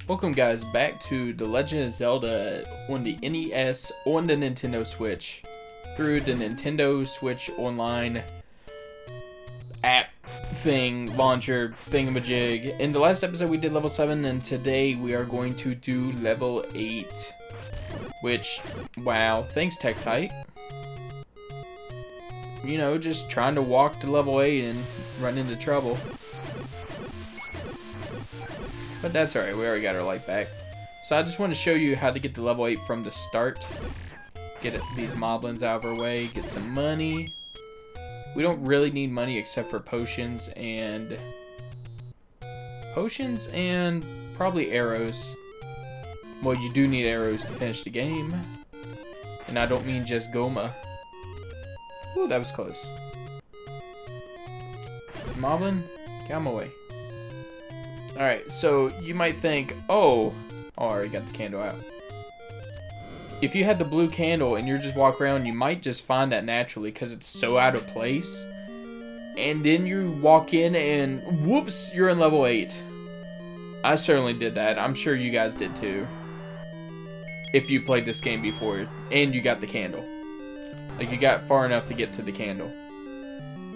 Welcome guys back to The Legend of Zelda on the NES on the Nintendo Switch through the Nintendo Switch Online app thing, launcher, thingamajig. In the last episode we did level 7 and today we are going to do level 8. Which, wow, thanks Tech-Tite. You know, just trying to walk to level 8 and run into trouble. But that's alright, we already got our life back. So I just want to show you how to get to level 8 from the start. Get these moblins out of our way, get some money. We don't really need money except for potions and probably arrows. Well, you do need arrows to finish the game. And I don't mean just Goma. Ooh, that was close. Moblin, get out of my way. Alright, so you might think, oh, I already got the candle out. If you had the blue candle and you're just walking around, you might just find that naturally because it's so out of place. And then you walk in and whoops, you're in level 8. I certainly did that. I'm sure you guys did too. If you played this game before and you got the candle. Like you got far enough to get to the candle.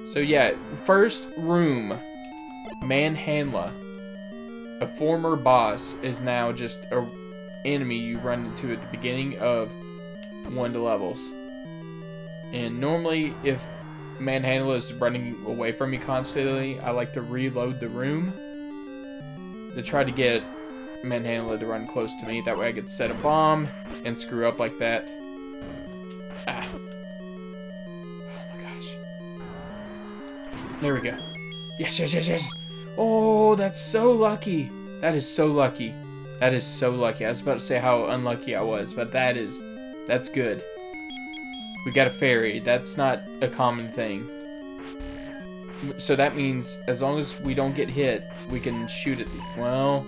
So yeah, first room, Manhandla. A former boss is now just an enemy you run into at the beginning of one of the levels. And normally, if Manhandla is running away from me constantly, I like to reload the room to try to get Manhandla to run close to me. That way I could set a bomb and screw up like that. Ah. Oh my gosh. There we go. Yes, yes, yes, yes. Oh, that's so lucky. That is so lucky. That is so lucky. I was about to say how unlucky I was, but that's good. We got a fairy. That's not a common thing. So that means as long as we don't get hit, we can shoot at the... Well,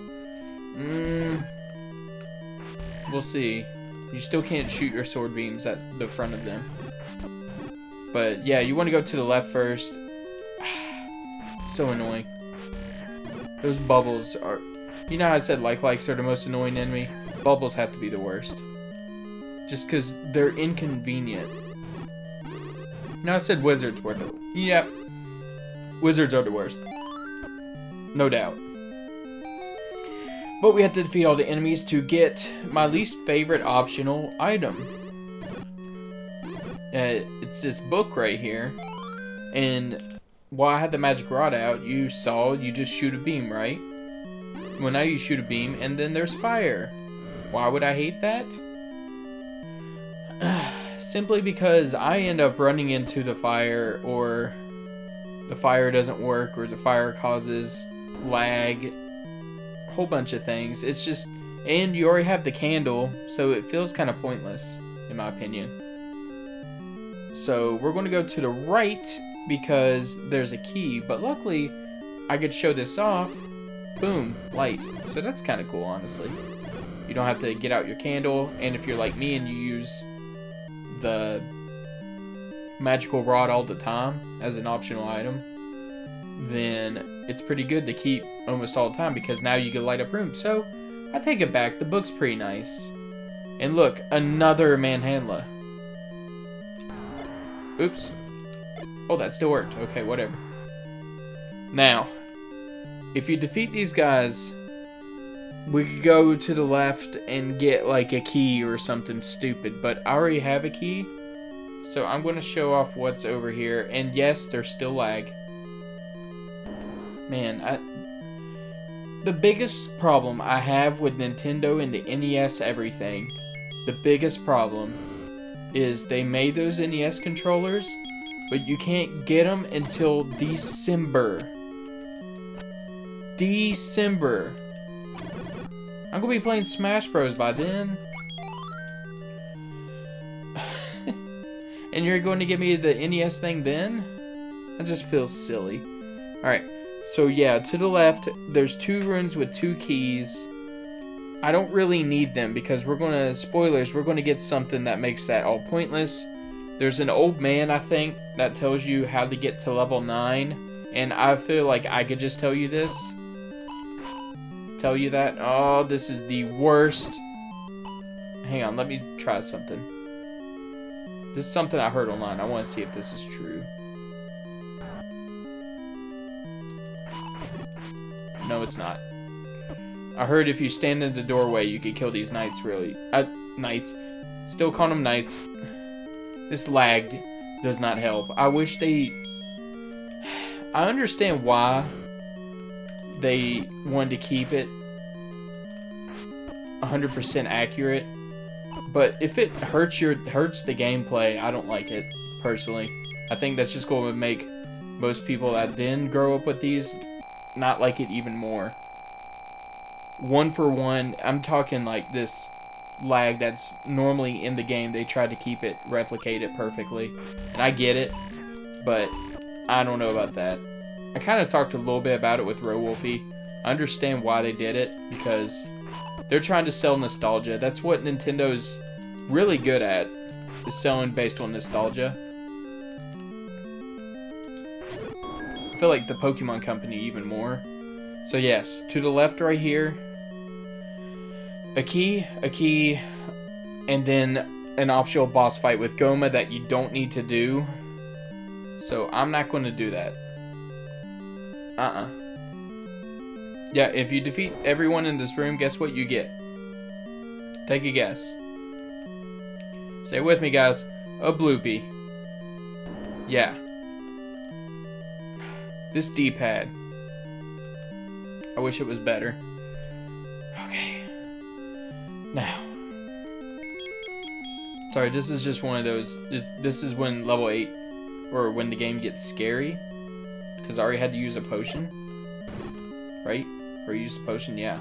we'll see. You still can't shoot your sword beams at the front of them. But yeah, you want to go to the left first. So annoying. Those bubbles are... You know how I said likes are the most annoying enemy? Bubbles have to be the worst. Just because they're inconvenient. No, I said wizards were the... Yep. Wizards are the worst. No doubt. But we have to defeat all the enemies to get my least favorite optional item. It's this book right here. And... while I had the magic rod out, you saw you just shoot a beam, right? Well, now you shoot a beam, and then there's fire. Why would I hate that? Simply because I end up running into the fire, or the fire doesn't work, or the fire causes lag. A whole bunch of things. It's just... And you already have the candle, so it feels kind of pointless, in my opinion. So, we're going to go to the right... because there's a key, but luckily I could show this off. Boom, light. So that's kind of cool, honestly. You don't have to get out your candle, and if you're like me and you use the magical rod all the time as an optional item, then it's pretty good to keep almost all the time because now you can light up rooms. So I take it back, the book's pretty nice. And look, another Manhandla. Oops. Oh, that still worked. Okay, whatever. Now, if you defeat these guys, we could go to the left and get like a key or something stupid, but I already have a key, so I'm going to show off what's over here. And yes, there's still lag. Man, the biggest problem I have with Nintendo and the NES everything, the biggest problem is they made those NES controllers, but you can't get them until December. December. I'm gonna be playing Smash Bros by then. And you're going to give me the NES thing then? That just feels silly. Alright, so yeah, to the left, there's 2 runes with 2 keys. I don't really need them because we're gonna, spoilers, we're gonna get something that makes that all pointless. There's an old man, I think, that tells you how to get to level 9. And I feel like I could just tell you this. tell you that. Oh, this is the worst. Hang on, let me try something. This is something I heard online. I want to see if this is true. No, it's not. I heard if you stand in the doorway, you could kill these knights, really. Knights. Still call them knights. This lag does not help. I wish they... I understand why they wanted to keep it 100% accurate. But if it hurts the gameplay, I don't like it, personally. I think that's just going to make most people that didn't grow up with these not like it even more. 1 for 1, I'm talking like this lag that's normally in the game. They tried to keep it, replicate it perfectly. And I get it, but I don't know about that. I kind of talked a little bit about it with Wolfie. I understand why they did it, because they're trying to sell nostalgia. That's what Nintendo's really good at, is selling based on nostalgia. I feel like the Pokemon Company even more. So yes, to the left right here, a key, and then an optional boss fight with Goma that you don't need to do. So I'm not going to do that. Yeah, if you defeat everyone in this room, guess what you get? Take a guess. Say it with me, guys. A bloopy. Yeah. This D-pad. I wish it was better. Okay. Now. Sorry, this is just one of those... This is when level 8... Or when the game gets scary. Because I already had to use a potion. Right? Or used a potion? Yeah.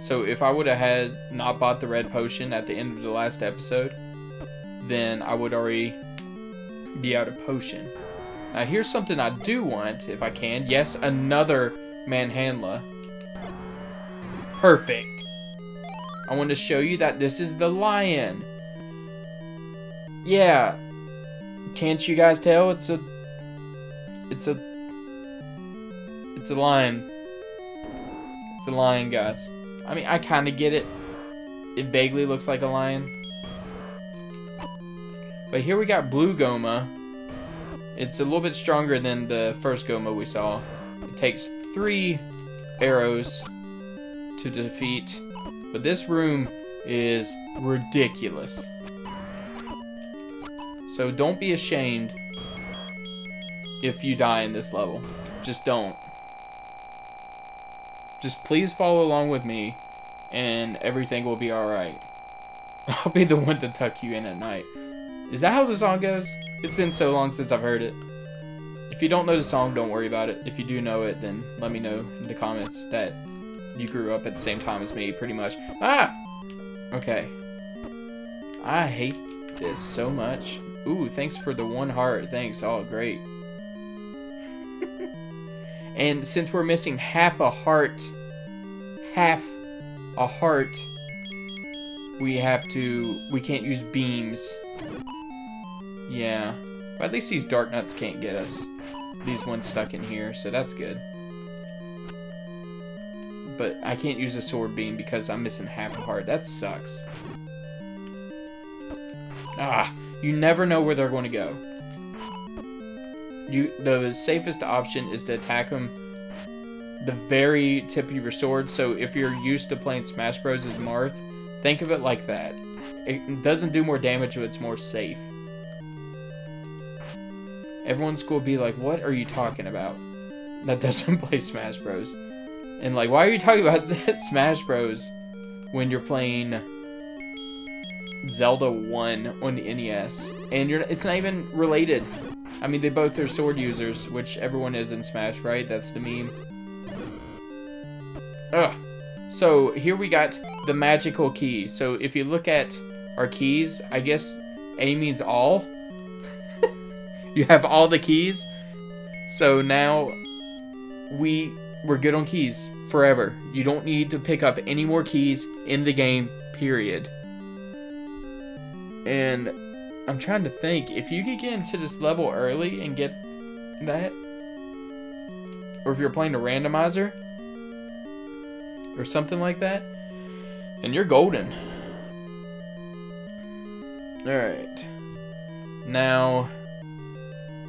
So if I would have had not bought the red potion at the end of the last episode, then I would already be out of potion. Now here's something I do want, if I can. Yes, another Manhandla. Perfect. I want to show you that this is the lion. Yeah. Can't you guys tell? It's a lion. It's a lion, guys. I mean, I kind of get it. It vaguely looks like a lion. But here we got Blue Goma. It's a little bit stronger than the first Goma we saw. It takes 3 arrows to defeat. But this room is ridiculous. So don't be ashamed if you die in this level. Just don't. Just please follow along with me, and everything will be alright. I'll be the one to tuck you in at night. Is that how the song goes? It's been so long since I've heard it. If you don't know the song, don't worry about it. If you do know it, then let me know in the comments that you grew up at the same time as me, pretty much. Ah! Okay. I hate this so much. Ooh, thanks for the 1 heart. Thanks. Oh, great. And since we're missing half a heart, we can't use beams. Yeah. But at least these dark nuts can't get us. These ones stuck in here, so that's good. But I can't use a sword beam because I'm missing half a heart. That sucks. Ah, you never know where they're going to go. The safest option is to attack them the very tip of your sword. So if you're used to playing Smash Bros. As Marth, think of it like that. It doesn't do more damage, but it's more safe. Everyone's going to be like, what are you talking about? That doesn't play Smash Bros. And like, why are you talking about Smash Bros. When you're playing Zelda 1 on the NES? And it's not even related. I mean, they both are sword users, which everyone is in Smash, right? That's the meme. Ugh. So, here we got the magical key. So, if you look at our keys, I guess A means all. You have all the keys. So, now we're good on keys forever. You don't need to pick up any more keys in the game, period. And I'm trying to think, if you could get into this level early and get that, or if you're playing a randomizer, or something like that. And you're golden. Alright. Now,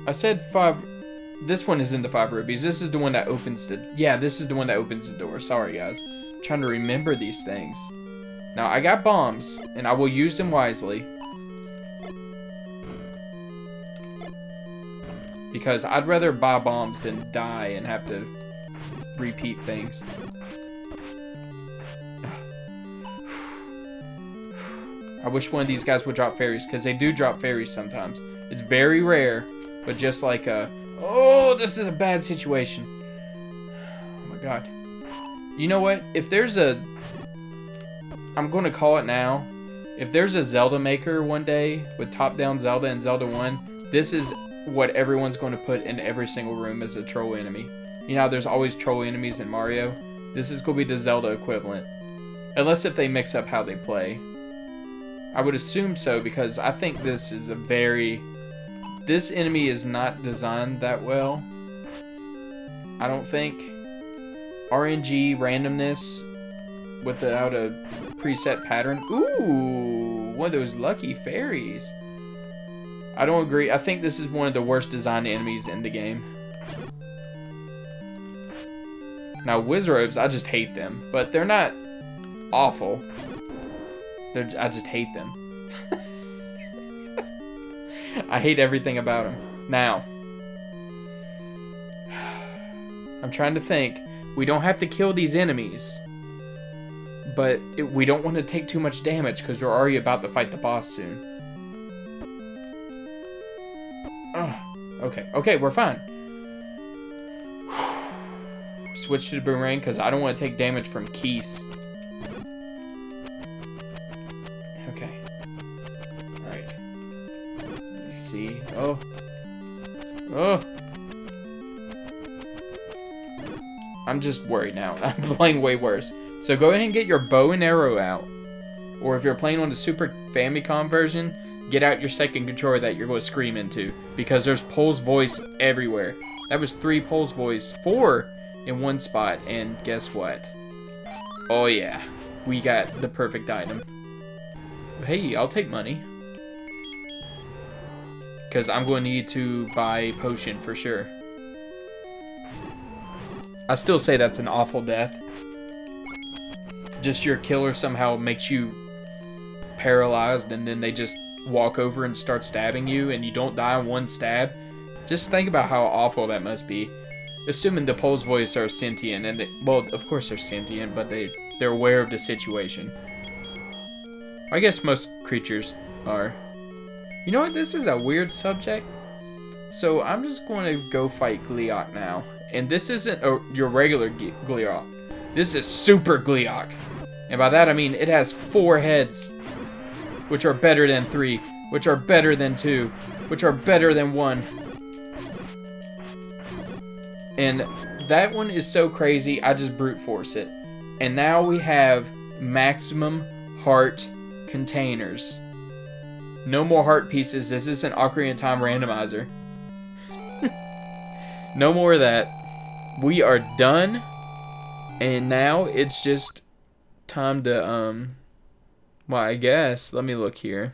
I said 5. This one isn't the 5 rubies. This is the one that opens the... Yeah, this is the one that opens the door. Sorry, guys. I'm trying to remember these things. Now, I got bombs, and I will use them wisely. Because I'd rather buy bombs than die and have to repeat things. I wish one of these guys would drop fairies, because they do drop fairies sometimes. It's very rare, but just like a... Oh, this is a bad situation. Oh my god. You know what? If there's a... I'm going to call it now. If there's a Zelda maker one day with top-down Zelda and Zelda 1, this is what everyone's going to put in every single room as a troll enemy. You know how there's always troll enemies in Mario? This is going to be the Zelda equivalent. Unless if they mix up how they play. I would assume so, because I think this is a very... This enemy is not designed that well. I don't think. RNG randomness without a preset pattern. Ooh, one of those lucky fairies. I don't agree. I think this is one of the worst designed enemies in the game. Now, Wizrobes, I just hate them. But they're not awful. I just hate them. I hate everything about them. Now, I'm trying to think. We don't have to kill these enemies. But we don't want to take too much damage because we're already about to fight the boss soon. Okay, we're fine. Switch to the boomerang because I don't want to take damage from Keese. Okay. Alright. Let's see. Oh. I'm just worried now. I'm playing way worse. So go ahead and get your bow and arrow out. Or if you're playing on the Super Famicom version, get out your second controller that you're going to scream into. Because there's Pole's voice everywhere. That was 3 Pole's voice. 4 in one spot. And guess what? Oh yeah. We got the perfect item. Hey, I'll take money. Because I'm going to need to buy a potion for sure. I still say that's an awful death. Just your killer somehow makes you paralyzed and then they just walk over and start stabbing you and you don't die in one stab. Just think about how awful that must be. Assuming the Pole's voice are sentient and they, well, of course they're sentient, but they're aware of the situation. I guess most creatures are. You know what? This is a weird subject. So I'm just going to go fight Gleeok now. And this isn't your regular Gleeok. This is Super Gleeok. And by that I mean it has 4 heads. Which are better than 3. Which are better than 2. Which are better than 1. And that one is so crazy, I just brute force it. And now we have maximum heart containers. No more heart pieces. This isn't Ocarina of Time randomizer. No more of that. We are done. And now it's just time to, well, I guess, let me look here.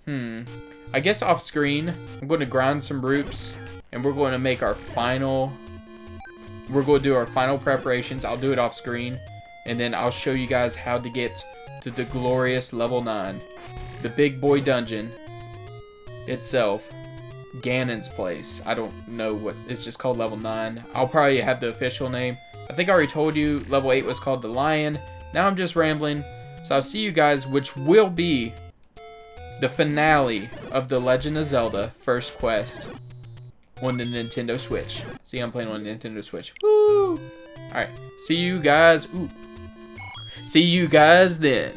I guess off screen, I'm going to grind some roots. And we're going to make our final, we're going to do our final preparations. I'll do it off screen. And then I'll show you guys how to get to the glorious level 9. The big boy dungeon itself. Ganon's place. I don't know what, it's just called level 9. I'll probably have the official name. I think I already told you level 8 was called the Lion. Now I'm just rambling. So I'll see you guys, which will be the finale of The Legend of Zelda First Quest on the Nintendo Switch. See, I'm playing on the Nintendo Switch. Woo! Alright, see you guys. See you guys then.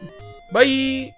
Bye!